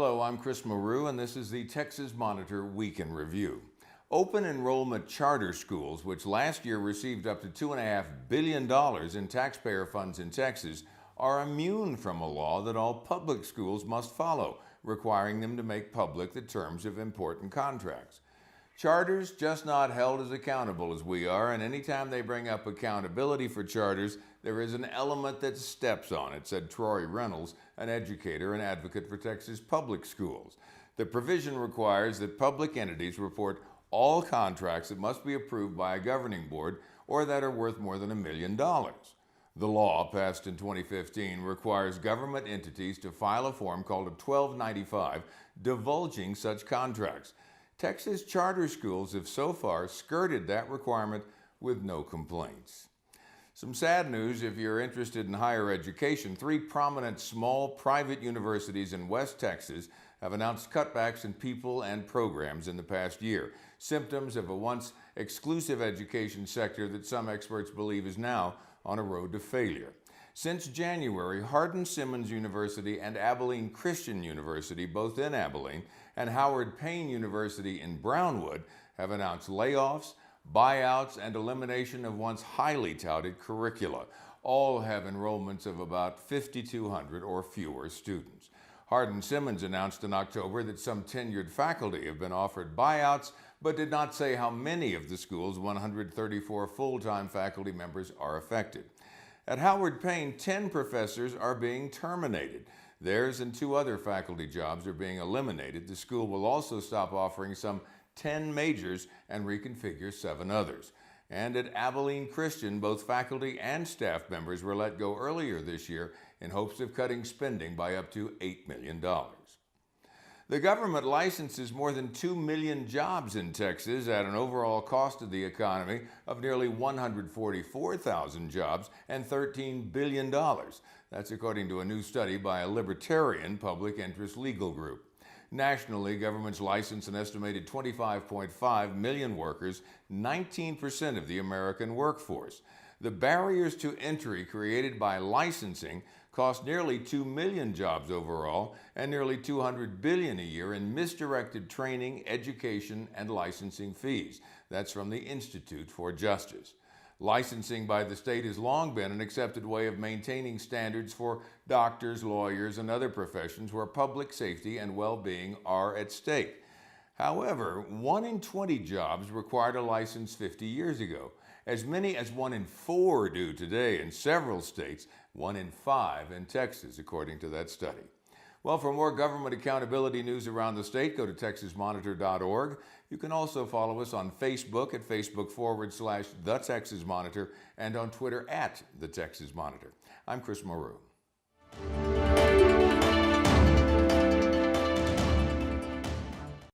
Hello, I'm Chris Maru, and this is the Texas Monitor Week in Review. Open enrollment charter schools, which last year received up to $2.5 billion in taxpayer funds in Texas, are immune from a law that all public schools must follow, requiring them to make public the terms of important contracts. Charters just not held as accountable as we are, and anytime they bring up accountability for charters, there is an element that steps on it, said Troy Reynolds, an educator and advocate for Texas public schools. The provision requires that public entities report all contracts that must be approved by a governing board or that are worth more than $1 million. The law, passed in 2015, requires government entities to file a form called a 1295 divulging such contracts. Texas charter schools have so far skirted that requirement with no complaints. Some sad news if you're interested in higher education. 3 prominent small private universities in West Texas have announced cutbacks in people and programs in the past year, symptoms of a once exclusive education sector that some experts believe is now on a road to failure. Since January, Hardin-Simmons University and Abilene Christian University, both in Abilene, and Howard Payne University in Brownwood have announced layoffs, buyouts, and elimination of once highly touted curricula. All have enrollments of about 5,200 or fewer students. Hardin-Simmons announced in October that some tenured faculty have been offered buyouts, but did not say how many of the school's 134 full-time faculty members are affected. At Howard Payne, 10 professors are being terminated. Theirs and 2 other faculty jobs are being eliminated. The school will also stop offering some 10 majors and reconfigure 7 others. And at Abilene Christian, both faculty and staff members were let go earlier this year in hopes of cutting spending by up to $8 million. The government licenses more than 2 million jobs in Texas at an overall cost to the economy of nearly 144,000 jobs and $13 billion. That's according to a new study by a libertarian public interest legal group. Nationally, governments license an estimated 25.5 million workers, 19% of the American workforce. The barriers to entry created by licensing cost nearly 2 million jobs overall and nearly $200 billion a year in misdirected training, education, and licensing fees. That's from the Institute for Justice. Licensing by the state has long been an accepted way of maintaining standards for doctors, lawyers, and other professions where public safety and well-being are at stake. However, 1 in 20 jobs required a license 50 years ago. As many as 1 in 4 do today in several states, 1 in 5 in Texas, according to that study. Well, for more government accountability news around the state, go to texasmonitor.org. You can also follow us on Facebook at Facebook.com/The Texas Monitor and on Twitter @The Texas Monitor. I'm Chris Maru.